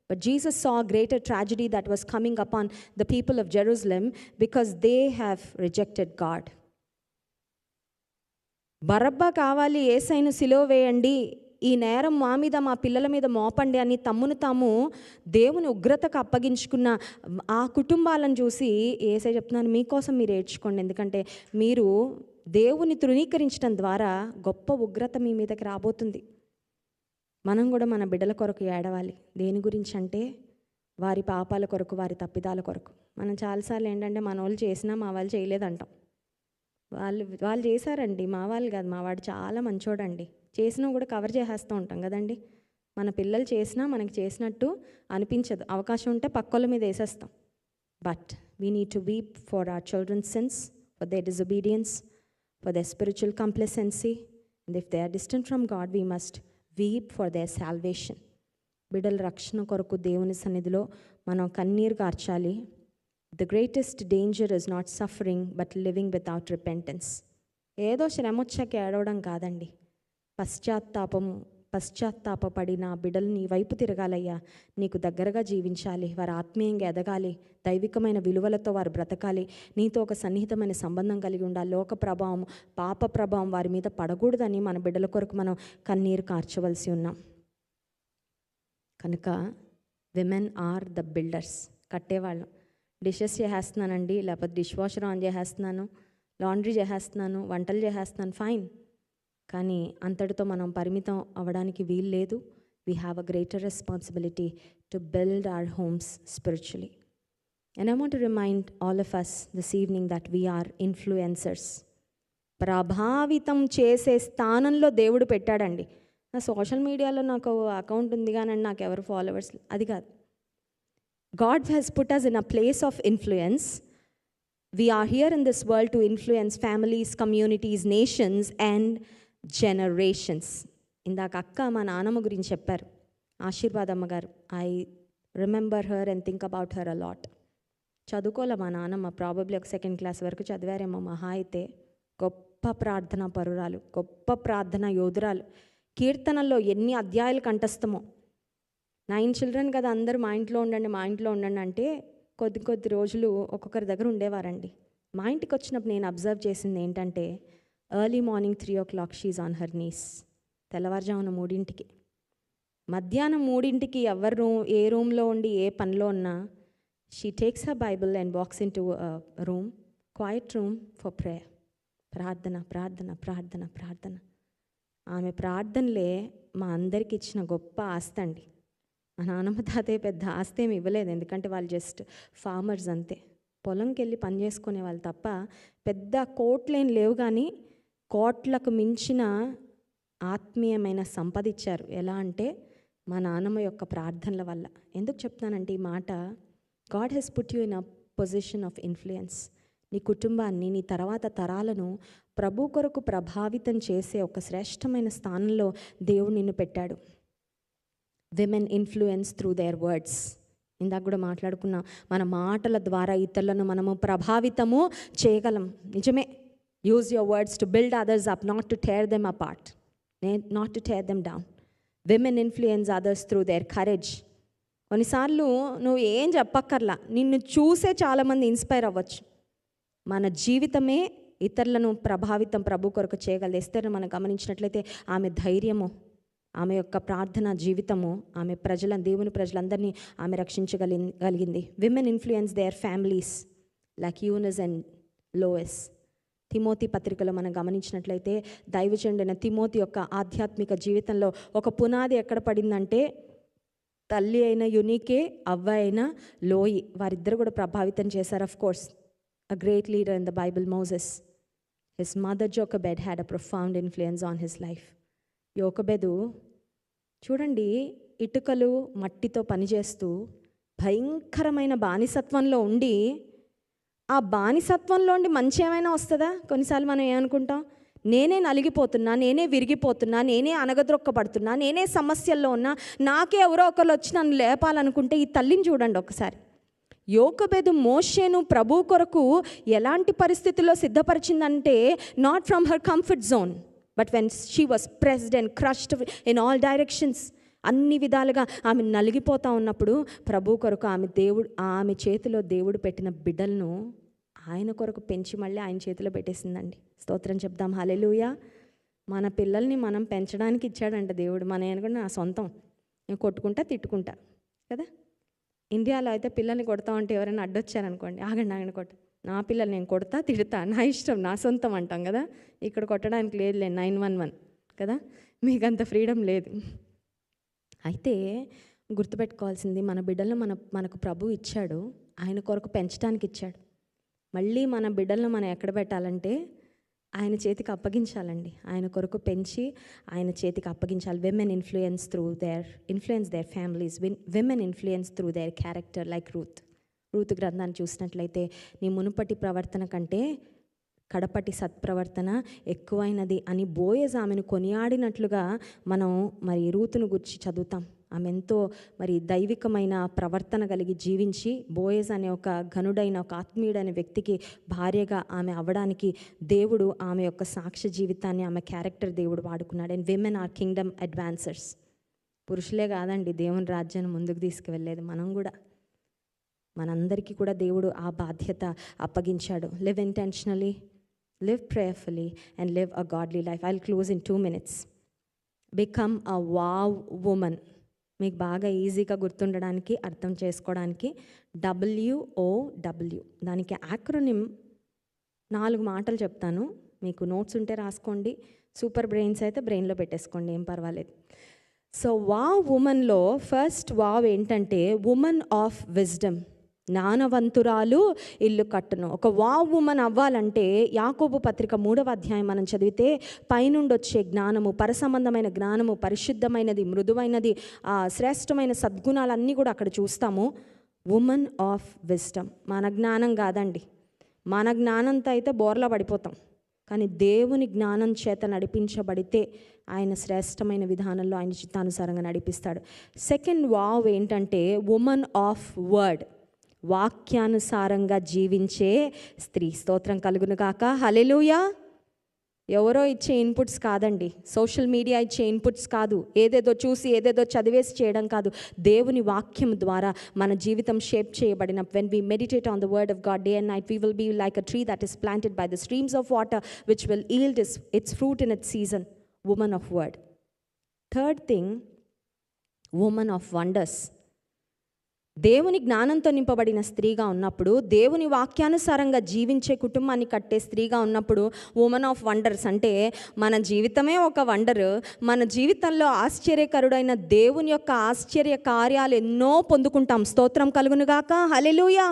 but Jesus saw a greater tragedy that was coming upon the people of Jerusalem because they have rejected God. Barabbas కావాలి, యేసయ్యను సిలువ వేయండి, ఈ నేరం మా మీద మా పిల్లల మీద మోపండి అని తమ్మును తాము దేవుని ఉగ్రతకు అప్పగించుకున్న ఆ కుటుంబాలను చూసి యేసయ్య చెప్తున్నాను, మీకోసం మీరు ఏడ్చుకోండి, ఎందుకంటే మీరు దేవుని తృణీకరించడం ద్వారా గొప్ప ఉగ్రత మీ మీదకి రాబోతుంది. మనం కూడా మన బిడ్డల కొరకు ఏడవాలి. దేని గురించి అంటే వారి పాపాల కొరకు, వారి తప్పిదాల కొరకు. మనం చాలాసార్లు ఏంటంటే మన వాళ్ళు చేసినా మా వాళ్ళు చేయలేదంటాం. వాళ్ళు చేశారండి, మా వాళ్ళు కాదు, మా వాడు చాలా మంచోడండి, చేసినా కూడా కవర్ చేసేస్తూ ఉంటాం కదండి. మన పిల్లలు చేసినా మనకి చేసినట్టు అనిపించదు, అవకాశం ఉంటే పక్కోళ్ళ మీద వేసేస్తాం. But we need to weep for our children's sins, for their disobedience, for their spiritual complacency, and if they are distant from God we must weep for their salvation. బిడ్డల రక్షణ కొరకు దేవుని సన్నిధిలో మనం కన్నీరు కార్చాలి. The greatest danger is not suffering but living without repentance. ఏదో శ్రమ వచ్చాక ఏడవడం కాదండి, పశ్చాత్తాపపడి నా బిడ్డలు నీ వైపు తిరగాలయ్యా, నీకు దగ్గరగా జీవించాలి, వారు ఆత్మీయంగా ఎదగాలి, దైవికమైన విలువలతో వారు బ్రతకాలి, నీతో ఒక సన్నిహితమైన సంబంధం కలిగి ఉండాలి, లోక ప్రభావం, పాప ప్రభావం వారి మీద పడకూడదని మన బిడ్డల కొరకు మనం కన్నీరు కార్చవలసి ఉన్నాం. కనుక విమెన్ ఆర్ ద బిల్డర్స్. కట్టేవాళ్ళం. డిషెస్ చేసేస్తున్నానండి, లేకపోతే డిష్ వాషర్ ఆన్ చేసేస్తున్నాను, లాండ్రీ చేసేస్తున్నాను, వంటలు చేసేస్తున్నాను, ఫైన్. కానీ అంతటితో మనం పరిమితం అవ్వడానికి వీలు లేదు. We have a greater responsibility to build our homes spiritually. And I want to remind all of us this evening that we are influencers. ప్రభావితం చేసే స్థానంలో దేవుడు పెట్టాడండి. నా సోషల్ మీడియాలో నాకు అకౌంట్ ఉంది కానీ నాకు ఎవరు ఫాలోవర్స్, అది కాదు. God has put us in a place of influence. We are here in this world to influence families, communities, nations and generations. ఇందాక అక్క మా నాన్నమ్మ గురించి చెప్పారు, ఆశీర్వాదమ్మ గారు. I remember her and think about her a lot. చదువుకోలే మా నాన్నమ్మ, ప్రాబబ్లీ ఒక 2nd క్లాస్ వరకు చదివారేమో మహా అయితే. గొప్ప ప్రార్థనా పరురాలు, గొప్ప ప్రార్థనా యోధురాలు. కీర్తనల్లో ఎన్ని అధ్యాయాలు కంఠస్థమో. 9 చిల్డ్రన్ కదా, అందరూ మా ఇంట్లో ఉండండి మా ఇంట్లో ఉండండి అంటే కొద్ది రోజులు ఒక్కొక్కరి దగ్గర ఉండేవారండి. మా ఇంటికి వచ్చినప్పుడు నేను అబ్జర్వ్ చేసింది ఏంటంటే, early morning 3 o'clock she's on her knees. తెల్లవారుజామున 3ంటికి, మధ్యాహ్నం 3ంటికి ఎవరు ఏ రూమ్లో ఉండి ఏ పనిలో ఉన్నా, she takes her Bible and walks into room, quiet room for prayer. ప్రార్థన ప్రార్థన ప్రార్థన ప్రార్థన. ఆమె ప్రార్థనలే మా అందరికి ఇచ్చిన గొప్ప ఆస్తి అండి. మా నాన్నమ్మ తాతయ్య పెద్ద ఆస్తి ఏమి ఇవ్వలేదు, ఎందుకంటే వాళ్ళు జస్ట్ ఫార్మర్స్ అంతే, పొలంకి వెళ్ళి పని చేసుకునే వాళ్ళు తప్ప పెద్ద కోట్లేం లేవు. కానీ కోట్లకు మించిన ఆత్మీయమైన సంపద ఇచ్చారు. ఎలా అంటే మా నాన్నమ్మ యొక్క ప్రార్థనల వల్ల. ఎందుకు చెప్తానంటే ఈ మాట, God has put you in a position of influence. నీ కుటుంబాన్ని, నీ తర్వాత తరాలను ప్రభు కొరకు ప్రభావితం చేసే ఒక శ్రేష్టమైన స్థానంలో దేవుడు నిన్ను పెట్టాడు. Women influence through their words. ఇందాక కూడా మాట్లాడుకున్నాం, మన మాటల ద్వారా ఇతరులను మనము ప్రభావితము చేయగలం. నిజమే. Use your words to build others up, not to tear them apart, not to tear them down. Women influence others through there courage. కొన్నిసార్లు నువ్వు ఏం చెప్పక్కర్లా, నిన్ను చూసే చాలామంది ఇన్స్పైర్ అవ్వచ్చు. మన జీవితమే ఇతరులను ప్రభావితం ప్రభు కొరకు చేయగలదు. ఎస్తేర్ను మనం గమనించినట్లయితే ఆమె ధైర్యము, ఆమె యొక్క ప్రార్థన జీవితము, ఆమె దేవుని ప్రజలందరినీ ఆమె రక్షించగలిగింది. Women influence their families like Eunice and Lois. Timothy పత్రికలో మనం గమనించినట్లయితే దైవజనుడైన తిమోతి యొక్క ఆధ్యాత్మిక జీవితంలో ఒక పునాది ఎక్కడ పడిందంటే, తల్లి అయిన యునికే, అవ్వ అయిన లోయి, వారిద్దరు కూడా ప్రభావితం చేశారు. Of course a great leader in the Bible, Moses. His mother Jochebed had a profound influence on his life. యోకబెదు చూడండి, ఇటుకలు మట్టితో పనిచేస్తూ భయంకరమైన బానిసత్వంలో ఉండి, ఆ బానిసత్వంలో ఉండి మంచి ఏమైనా వస్తుందా? కొన్నిసార్లు మనం ఏమనుకుంటాం, నేనే నలిగిపోతున్నా, నేనే విరిగిపోతున్నా, నేనే అనగద్రొక్కబడుతున్నా, నేనే సమస్యల్లో ఉన్నా, నాకే ఎవరో ఒకరు వచ్చి నన్ను లేపాలనుకుంటే ఈ తల్లిని చూడండి ఒకసారి. యోకబెదు మోషేను ప్రభు కొరకు ఎలాంటి పరిస్థితుల్లో సిద్ధపరిచిందంటే, not from her comfort zone, but when she was pressed and crushed in all directions. అన్ని విధాలుగా ఆమె నలిగిపోతూ ఉన్నప్పుడు ప్రభు కొరకు ఆమె చేతిలో దేవుడు పెట్టిన బిడ్డలను ఆయన కొరకు పెంచి మళ్ళీ ఆయన చేతిలో పెట్టేసిందండి. స్తోత్రం చెప్దాం, హల్లెలూయా. మన పిల్లల్ని మనం పెంచడానికి ఇచ్చాడంట దేవుడు. మన అనుకుంటే నా సొంతం, నేను కొట్టుకుంటా తిట్టుకుంటా కదా. ఇండియాలో అయితే పిల్లల్ని కొడతా ఉంటే ఎవరైనా అడ్డొచ్చారనుకోండి, ఆగండి కొట్ట, నా పిల్లలు నేను కొడతా తిడతా, నా ఇష్టం, నా సొంతం అంటాం కదా. ఇక్కడ కొట్టడానికి లేదులే 911 కదా, మీకు అంత ఫ్రీడమ్ లేదు. అయితే గుర్తుపెట్టుకోవాల్సింది, మన బిడ్డలను మనకు ప్రభు ఇచ్చాడు, ఆయన కొరకు పెంచడానికి ఇచ్చాడు. మళ్ళీ మన బిడ్డలను మనం ఎక్కడ పెట్టాలంటే ఆయన చేతికి అప్పగించాలండి. ఆయన కొరకు పెంచి ఆయన చేతికి అప్పగించాలి. Women influence their families. Women influence through their character like Ruth గ్రంథాన్ని చూసినట్లయితే, నీ మునుపటి ప్రవర్తన కంటే కడపటి సత్ప్రవర్తన ఎక్కువైనది అని బోయజ్ ఆమెను కొనియాడినట్లుగా మనం మరి రూతును గురించి చదువుతాం. ఆమె ఎంతో మరి దైవికమైన ప్రవర్తన కలిగి జీవించి, బోయజ్ అనే ఒక ఘనుడైన ఒక ఆత్మీయుడైన వ్యక్తికి భార్యగా ఆమె అవ్వడానికి దేవుడు ఆమె యొక్క సాక్ష్య జీవితాన్ని, ఆమె క్యారెక్టర్ దేవుడు వాడుకున్నాడు. And women are kingdom advancers. పురుషులే కాదండి దేవుని రాజ్యాన్ని ముందుకు తీసుకువెళ్ళేది, మనం కూడా. మనందరికీ కూడా దేవుడు ఆ బాధ్యత అప్పగించాడు. Live intentionally, live prayerfully, and live a godly life. I'll close in 2 minutes. Become a wow woman. మీకు బాగా ఈజీగా గుర్తుండడానికి, అర్థం చేసుకోవడానికి WOW, దానికి యాక్రోనిమ్ 4 మాటలు చెప్తాను. మీకు నోట్స్ ఉంటే రాసుకోండి, సూపర్ బ్రెయిన్స్ అయితే బ్రెయిన్లో పెట్టేసుకోండి, ఏం పర్వాలేదు. సో వావ్ ఉమెన్లో ఫస్ట్ వావ్ ఏంటంటే ఉమెన్ ఆఫ్ విజ్డమ్. జ్ఞానవంతురాలు ఇల్లు కట్టును. ఒక వావ్ ఉమెన్ అవ్వాలంటే యాకోబు పత్రిక 3వ అధ్యాయం మనం చదివితే పైనుండి వచ్చే జ్ఞానము, పరసంబంధమైన జ్ఞానము, పరిశుద్ధమైనది, మృదువైనది, శ్రేష్టమైన సద్గుణాలన్నీ కూడా అక్కడ చూస్తాము. Women of wisdom. మన జ్ఞానం కాదండి, మన జ్ఞానంతో అయితే బోర్లా పడిపోతాం, కానీ దేవుని జ్ఞానం చేత నడిపించబడితే ఆయన శ్రేష్టమైన విధానంలో ఆయన చిత్తానుసారంగా నడిపిస్తాడు. సెకండ్ వావ్ ఏంటంటే ఉమెన్ ఆఫ్ వర్డ్. వాక్యానుసారంగా జీవించే స్త్రీ. స్తోత్రం కలుగును గాక, హల్లెలూయా. ఎవరో ఇచ్చే ఇన్పుట్స్ కాదండి, సోషల్ మీడియా ఇచ్చే ఇన్పుట్స్ కాదు, ఏదేదో చూసి ఏదేదో చదివేసి చేయడం కాదు. దేవుని వాక్యం ద్వారా మన జీవితం షేప్ చేయబడిన, when we meditate on the word of God day and night, we will be like a tree that is planted by the streams of water, which will yield its fruit in its season. Woman of word. Third thing, woman of wonders. దేవుని జ్ఞానంతో నింపబడిన స్త్రీగా ఉన్నప్పుడు, దేవుని వాక్యానుసారంగా జీవించే కుటుంబాన్ని కట్టే స్త్రీగా ఉన్నప్పుడు ఉమెన్ ఆఫ్ వండర్స్ అంటే మన జీవితమే ఒక వండర్. మన జీవితంలో ఆశ్చర్యకరుడైన దేవుని యొక్క ఆశ్చర్య కార్యాలు ఎన్నో పొందుకుంటాం. స్తోత్రం కలుగునుగాక, హల్లెలూయా.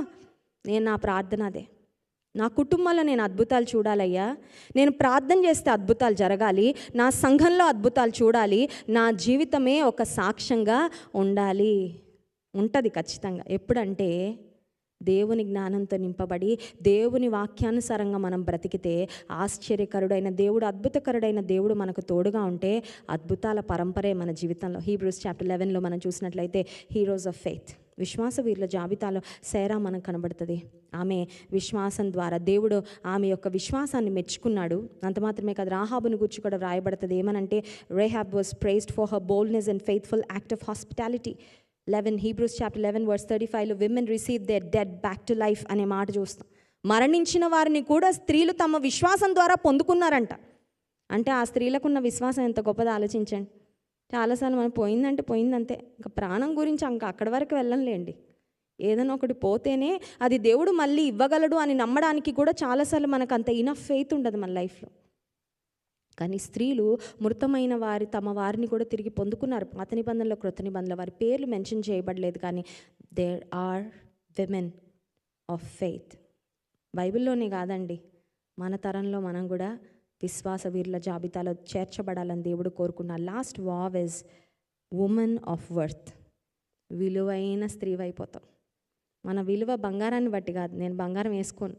నా ప్రార్థన అదే, నా కుటుంబంలో నేను అద్భుతాలు చూడాలయ్యా, నేను ప్రార్థన చేస్తే అద్భుతాలు జరగాలి, నా సంఘంలో అద్భుతాలు చూడాలి, నా జీవితమే ఒక సాక్ష్యంగా ఉండాలి. ఉంటుంది ఖచ్చితంగా. ఎప్పుడంటే దేవుని జ్ఞానంతో నింపబడి దేవుని వాక్యానుసారంగా మనం బ్రతికితే ఆశ్చర్యకరుడైన దేవుడు, అద్భుతకరుడైన దేవుడు మనకు తోడుగా ఉంటే అద్భుతాల పరంపరే మన జీవితంలో. హీబ్రూస్ చాప్టర్ 11లో మనం చూసినట్లయితే హీరోస్ ఆఫ్ ఫెయిత్, విశ్వాస వీరుల జాబితాలో సేరా మనకు కనబడుతుంది. ఆమె విశ్వాసం ద్వారా దేవుడు ఆమె యొక్క విశ్వాసాన్ని మెచ్చుకున్నాడు. అంత మాత్రమే కాదు, రాహాబును గురించి కూడా వ్రాయబడుతుంది. ఏమనంటే Rahab was praised for her boldness and faithful act of hospitality. Hebrews chapter 11 verse 35లో women receive their dead back to life అనే మాట చూస్తాం. మరణించిన వారిని కూడా స్త్రీలు తమ విశ్వాసం ద్వారా పొందుకున్నారంట. అంటే ఆ స్త్రీలకున్న విశ్వాసం ఎంత గొప్పదో ఆలోచించండి. చాలాసార్లు మనం పోయిందంటే పోయిందంతే, ఇంకా ప్రాణం గురించి ఇంకా అక్కడి వరకు వెళ్ళంలేండి. ఏదైనా ఒకటి పోతేనే అది దేవుడు మళ్ళీ ఇవ్వగలడు అని నమ్మడానికి కూడా చాలాసార్లు మనకు అంత ఇనఫ్ ఫెయిత్ ఉండదు మన లైఫ్లో. కానీ స్త్రీలు మృతమైన తమ వారిని కూడా తిరిగి పొందుకున్నారు. పాత నిబంధనలో, క్రొత్త నిబంధనలో వారి పేర్లు మెన్షన్ చేయబడలేదు, కానీ there are women of faith. బైబిల్లోనే కాదండి, మన తరంలో మనం కూడా విశ్వాస వీరుల జాబితాలో చేర్చబడాలని దేవుడు కోరుకున్న last wow is women of worth. విలువైన స్త్రీ అయిపోతాం. మన విలువ బంగారాన్ని బట్టి కాదు, నేను బంగారం వేసుకోను,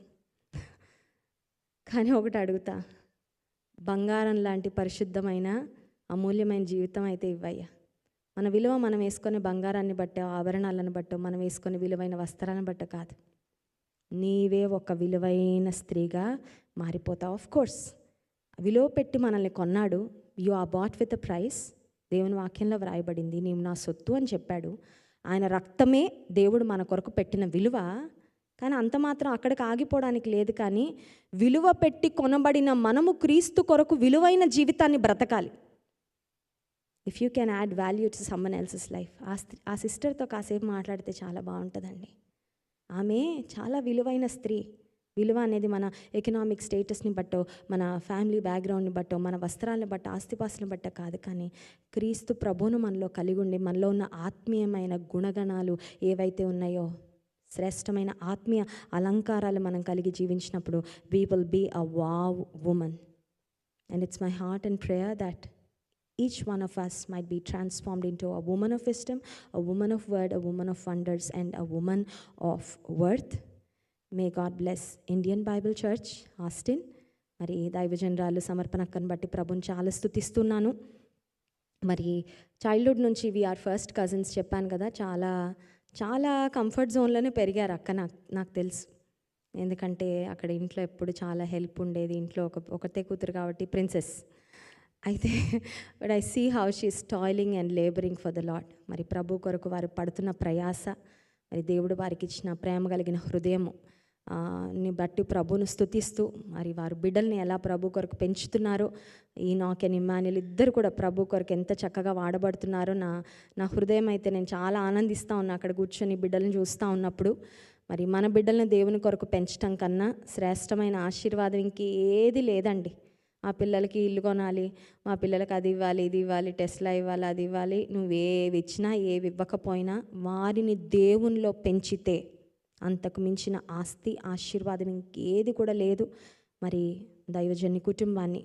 కానీ ఒకటి అడుగుతా, బంగారం లాంటి పరిశుద్ధమైన అమూల్యమైన జీవితం అయితే ఇవ్వయ్యా. మన విలువ మనం వేసుకునే బంగారాన్ని బట్టో, ఆభరణాలను బట్టో, మనం వేసుకునే విలువైన వస్త్రాలను బట్టో కాదు. నీవే ఒక విలువైన స్త్రీగా మారిపోతావు. ఆఫ్ కోర్స్ విలువ పెట్టి మనల్ని కొన్నాడు. You are bought with a price. దేవుని వాక్యంలో వ్రాయబడింది, నీవు నా సొత్తు అని చెప్పాడు. ఆయన రక్తమే దేవుడు మన కొరకు పెట్టిన విలువ. కానీ అంత మాత్రం అక్కడికి ఆగిపోవడానికి లేదు. కానీ విలువ పెట్టి కొనబడిన మనము క్రీస్తు కొరకు విలువైన జీవితాన్ని బ్రతకాలి. If you can add value to someone else's life. ఆ సిస్టర్తో కాసేపు మాట్లాడితే చాలా బాగుంటుందండి. ఆమె చాలా విలువైన స్త్రీ. విలువ అనేది మన ఎకనామిక్ స్టేటస్ని బట్టో, మన ఫ్యామిలీ బ్యాక్గ్రౌండ్ని బట్టో, మన వస్త్రాలను బట్టో, ఆస్తిపాస్తులను బట్టో కాదు, కానీ క్రీస్తు ప్రభువును మనలో కలిగి ఉండి మనలో ఉన్న ఆత్మీయమైన గుణగణాలు ఏవైతే ఉన్నాయో, శ్రేష్టమైన ఆత్మీయ అలంకారాలు మనం కలిగి జీవించినప్పుడు we will be a wow woman. And it's my heart and prayer that each one of us might be transformed into a woman of wisdom, a woman of word, a woman of wonders, and a woman of worth. May God bless Indian Bible Church, Austin. మరి దైవజనరాలు సమర్పణక్కను బట్టి ప్రభుని చాలా స్తుతిస్తున్నాను. మరి childhood నుంచి we are first cousins చెప్పాను కదా, చాలా చాలా కంఫర్ట్ జోన్లోనే పెరిగారు అక్క. నాకు తెలుసు, ఎందుకంటే అక్కడ ఇంట్లో ఎప్పుడు చాలా హెల్ప్ ఉండేది. ఇంట్లో ఒకతే కూతురు కాబట్టి ప్రిన్సెస్. అయితే but I see how she is toiling and labouring for the Lord. మరి ప్రభు కొరకు వారు పడుతున్న ప్రయాస, మరి దేవుడు వారికి ఇచ్చిన ప్రేమ కలిగిన హృదయము ని బట్టి ప్రభువును స్తుతిస్తూ, మరి వారు బిడ్డల్ని ఎలా ప్రభు కొరకు పెంచుతున్నారో, ఈనాక్ అండ్ ఇమ్మాన్యుల్ ఇద్దరు కూడా ప్రభు కొరకు ఎంత చక్కగా వాడబడుతున్నారో నా హృదయం అయితే నేను చాలా ఆనందిస్తూ ఉన్నా అక్కడ కూర్చొని బిడ్డలను చూస్తూ ఉన్నప్పుడు. మరి మన బిడ్డలను దేవుని కొరకు పెంచడం కన్నా శ్రేష్టమైన ఆశీర్వాదం ఇంకేది లేదండి. మా పిల్లలకి ఇల్లు కొనాలి, మా పిల్లలకి అది ఇవ్వాలి, ఇది ఇవ్వాలి, టెస్లా ఇవ్వాలి, అది ఇవ్వాలి, నువ్వేవి ఇచ్చినా ఏవి ఇవ్వకపోయినా వారిని దేవునిలో పెంచితే అంతకు మించిన ఆస్తి ఆశీర్వాదం ఇంకేది కూడా లేదు. మరి దైవజన్ని కుటుంబాన్ని,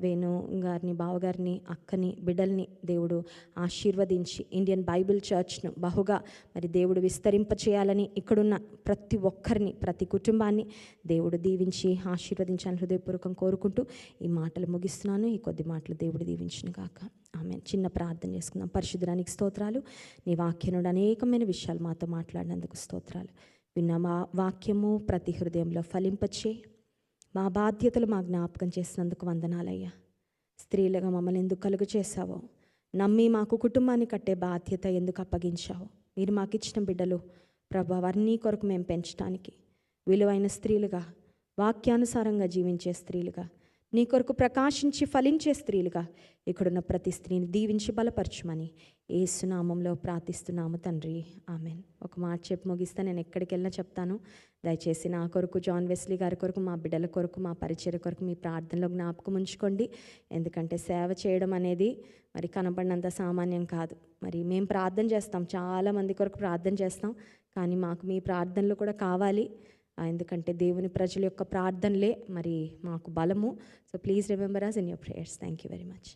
వేణు గారిని, బావగారిని, అక్కని, బిడ్డల్ని దేవుడు ఆశీర్వదించి ఇండియన్ బైబిల్ చర్చ్ను బహుగా మరి దేవుడు విస్తరింపచేయాలని, ఇక్కడున్న ప్రతి ఒక్కరిని, ప్రతి కుటుంబాన్ని దేవుడు దీవించి ఆశీర్వదించాలని హృదయపూర్వకం కోరుకుంటూ ఈ మాటలు ముగిస్తున్నాను. ఈ కొద్ది మాటలు దేవుడు దీవించిన కాక. ఆమె చిన్న ప్రార్థన చేసుకుందాం. పరిశుద్ధరానికి స్తోత్రాలు. నీ వాక్యనుడు అనేకమైన విషయాలు మాతో మాట్లాడినందుకు స్తోత్రాలు. విన్న మా వాక్యము ప్రతి హృదయంలో ఫలింపచే, మా బాధ్యతలు మా జ్ఞాపకం చేసినందుకు వందనాలయ్యా. స్త్రీలుగా మమ్మల్ని ఎందుకు కలుగు చేశావో, నమ్మి మాకు కుటుంబాన్ని కట్టే బాధ్యత ఎందుకు అప్పగించావో, మీరు మాకు ఇచ్చిన బిడ్డలు ప్రభా వారిని కొరకు మేము పెంచడానికి విలువైన స్త్రీలుగా, వాక్యానుసారంగా జీవించే స్త్రీలుగా, నీ కొరకు ప్రకాశించి ఫలించే స్త్రీలుగా ఇక్కడున్న ప్రతి స్త్రీని దీవించి బలపరచుమని యేసు నామంలో ప్రార్థిస్తున్నాము తండ్రి, ఆమెన్. ఒక మాట చెప్పి ముగిస్తే నేను ఎక్కడికి వెళ్ళినా చెప్తాను. దయచేసి నా కొరకు, జాన్ వెస్లీ గారి కొరకు, మా బిడ్డల కొరకు, మా పరిచర్య కొరకు మీ ప్రార్థనలో జ్ఞాపకం ఉంచుకోండి. ఎందుకంటే సేవ చేయడం అనేది మరి కనబడినంత సామాన్యం కాదు. మరి మేము ప్రార్థన చేస్తాం, చాలామంది కొరకు ప్రార్థన చేస్తాం, కానీ మాకు మీ ప్రార్థనలు కూడా కావాలి. ఎందుకంటే దేవుని ప్రజల యొక్క ప్రార్థనలే మరి మాకు బలము. So please remember us in your prayers. Thank you very much.